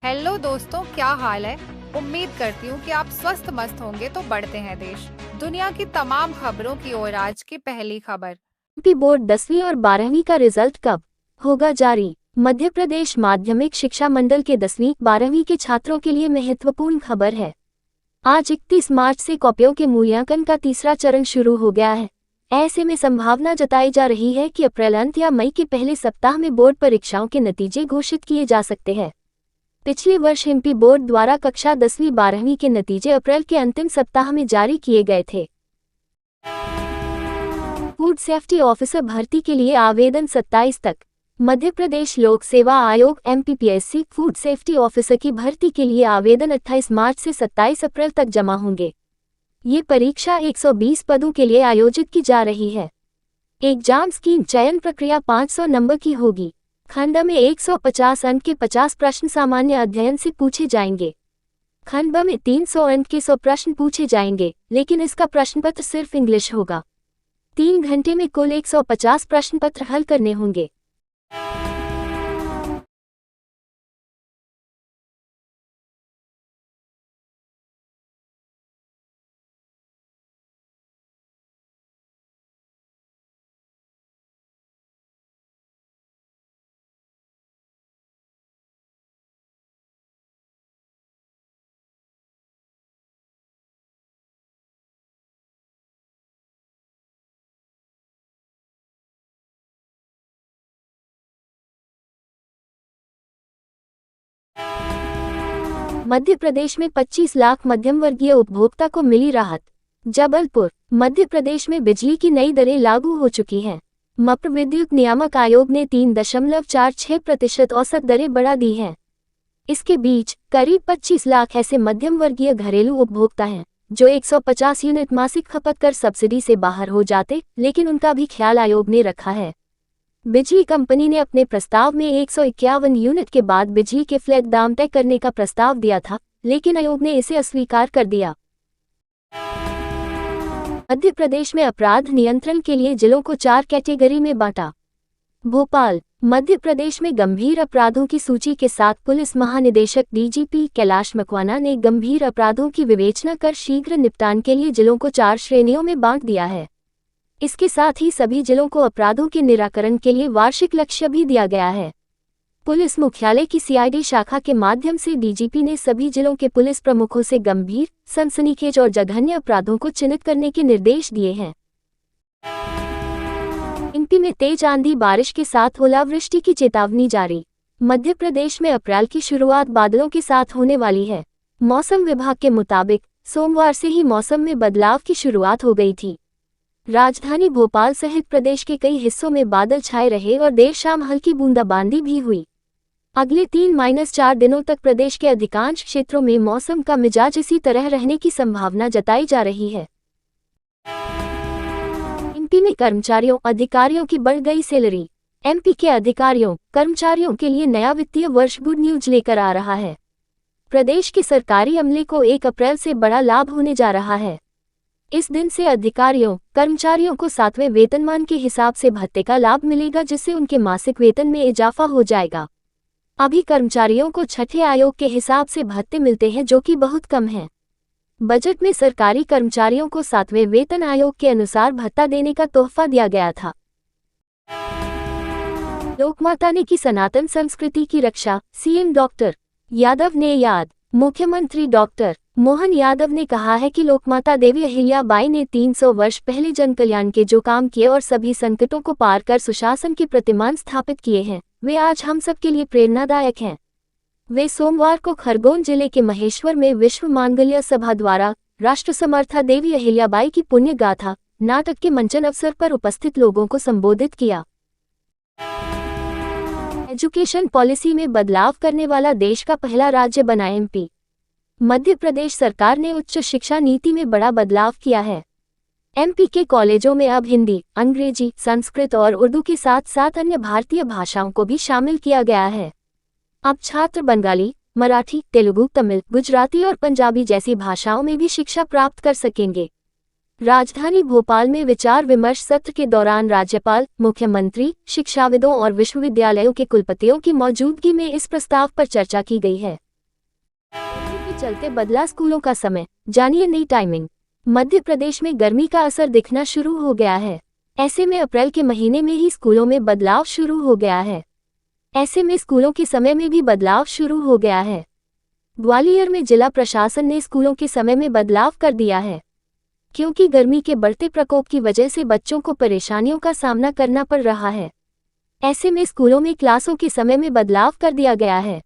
Hello दोस्तों, क्या हाल है। उम्मीद करती हूँ कि आप स्वस्थ मस्त होंगे। तो बढ़ते हैं देश दुनिया की तमाम खबरों की ओर। आज की पहली खबर। यूपी बोर्ड 10वीं और 12वीं का रिजल्ट कब होगा जारी। मध्य प्रदेश माध्यमिक शिक्षा मंडल के 10वीं 12वीं के छात्रों के लिए महत्वपूर्ण खबर है। आज 31 मार्च से कॉपियों के मूल्यांकन का तीसरा चरण शुरू हो गया है। ऐसे में संभावना जताई जा रही है कि अप्रैल अंत या मई के पहले सप्ताह में बोर्ड परीक्षाओं के नतीजे घोषित किए जा सकते हैं। पिछले वर्ष एमपी बोर्ड द्वारा कक्षा 10वीं 12वीं के नतीजे अप्रैल के अंतिम सप्ताह में जारी किए गए थे। फूड सेफ्टी ऑफिसर भर्ती के लिए आवेदन 27 तक। मध्य प्रदेश लोक सेवा आयोग एमपीपीएससी फूड सेफ्टी ऑफिसर की भर्ती के लिए आवेदन 28 मार्च से 27 अप्रैल तक जमा होंगे। ये परीक्षा 120 पदों के लिए आयोजित की जा रही है। एग्जाम स्कीम चयन प्रक्रिया 500 नंबर की होगी। खंड में 150 अंक के 50 प्रश्न सामान्य अध्ययन से पूछे जाएंगे। खंड में 300 अंक के 100 प्रश्न पूछे जाएंगे, लेकिन इसका प्रश्नपत्र सिर्फ इंग्लिश होगा। 3 घंटे में कुल 150 प्रश्न पत्र हल करने होंगे। मध्य प्रदेश में 25 लाख मध्यम वर्गीय उपभोक्ता को मिली राहत। जबलपुर। मध्य प्रदेश में बिजली की नई दरें लागू हो चुकी हैं। मप्र विद्युत नियामक आयोग ने 3.46% औसत दरें बढ़ा दी हैं। इसके बीच करीब 25 लाख ऐसे मध्यम वर्गीय घरेलू उपभोक्ता हैं जो 150 यूनिट मासिक खपत कर सब्सिडी से बाहर हो जाते, लेकिन उनका भी ख्याल आयोग ने रखा है। बिजली कंपनी ने अपने प्रस्ताव में 151 यूनिट के बाद बिजली के फ्लैट दाम तय करने का प्रस्ताव दिया था, लेकिन आयोग ने इसे अस्वीकार कर दिया। मध्य प्रदेश में अपराध नियंत्रण के लिए जिलों को 4 कैटेगरी में बांटा। भोपाल। मध्य प्रदेश में गंभीर अपराधों की सूची के साथ पुलिस महानिदेशक डीजीपी कैलाश मकवाना ने गंभीर अपराधों की विवेचना कर शीघ्र निपटान के लिए जिलों को 4 श्रेणियों में बांट दिया है। इसके साथ ही सभी जिलों को अपराधों के निराकरण के लिए वार्षिक लक्ष्य भी दिया गया है। पुलिस मुख्यालय की सीआईडी शाखा के माध्यम से डीजीपी ने सभी जिलों के पुलिस प्रमुखों से गंभीर, सनसनीखेज और जघन्य अपराधों को चिन्हित करने के निर्देश दिए हैं। एमपी में तेज आंधी बारिश के साथ ओलावृष्टि की चेतावनी जारी। मध्य प्रदेश में अप्रैल की शुरुआत बादलों के साथ होने वाली है। मौसम विभाग के मुताबिक सोमवार से ही मौसम में बदलाव की शुरुआत हो गई थी। राजधानी भोपाल सहित प्रदेश के कई हिस्सों में बादल छाए रहे और देर शाम हल्की बूंदाबांदी भी हुई। अगले 3-4 दिनों तक प्रदेश के अधिकांश क्षेत्रों में मौसम का मिजाज इसी तरह रहने की संभावना जताई जा रही है। एमपी में कर्मचारियों अधिकारियों की बढ़ गई सैलरी। एमपी के अधिकारियों कर्मचारियों के लिए नया वित्तीय वर्ष गुड न्यूज लेकर आ रहा है। प्रदेश के सरकारी अमले को 1 अप्रैल से बड़ा लाभ होने जा रहा है। इस दिन से अधिकारियों कर्मचारियों को 7वें वेतनमान के हिसाब से भत्ते का लाभ मिलेगा, जिससे उनके मासिक वेतन में इजाफा हो जाएगा। अभी कर्मचारियों को छठे आयोग के हिसाब से भत्ते मिलते हैं, जो कि बहुत कम है। बजट में सरकारी कर्मचारियों को 7वें वेतन आयोग के अनुसार भत्ता देने का तोहफा दिया गया था। लोकमाता ने की सनातन संस्कृति की रक्षा, सीएम डॉक्टर यादव ने याद। मुख्यमंत्री डॉक्टर मोहन यादव ने कहा है कि लोकमाता देवी अहिल्याबाई ने 300 वर्ष पहले जन कल्याण के जो काम किए और सभी संकटों को पार कर सुशासन के प्रतिमान स्थापित किए हैं, वे आज हम सब के लिए प्रेरणादायक हैं। वे सोमवार को खरगोन जिले के महेश्वर में विश्व मांगल्य सभा द्वारा राष्ट्र समर्था देवी अहिल्याबाई की पुण्य गाथा नाटक के मंचन अवसर पर उपस्थित लोगों को संबोधित किया। एजुकेशन पॉलिसी में बदलाव करने वाला देश का पहला राज्य बना एमपी। मध्य प्रदेश सरकार ने उच्च शिक्षा नीति में बड़ा बदलाव किया है। एमपी के कॉलेजों में अब हिंदी, अंग्रेजी, संस्कृत और उर्दू के साथ साथ अन्य भारतीय भाषाओं को भी शामिल किया गया है। अब छात्र बंगाली, मराठी, तेलुगु, तमिल, गुजराती और पंजाबी जैसी भाषाओं में भी शिक्षा प्राप्त कर सकेंगे। राजधानी भोपाल में विचार विमर्श सत्र के दौरान राज्यपाल, मुख्यमंत्री, शिक्षाविदों और विश्वविद्यालयों के कुलपतियों की मौजूदगी में इस प्रस्ताव पर चर्चा की गई है। चलते बदला स्कूलों का समय, जानिए नई टाइमिंग। मध्य प्रदेश में गर्मी का असर दिखना शुरू हो गया है। ऐसे में अप्रैल के महीने में ही स्कूलों में बदलाव शुरू हो गया है। ऐसे में स्कूलों के समय में भी बदलाव शुरू हो गया है। ग्वालियर में जिला प्रशासन ने स्कूलों के समय में बदलाव कर दिया है, क्योंकि गर्मी के बढ़ते प्रकोप की वजह से बच्चों को परेशानियों का सामना करना पड़ रहा है। ऐसे में स्कूलों में क्लासों के समय में बदलाव कर दिया गया है।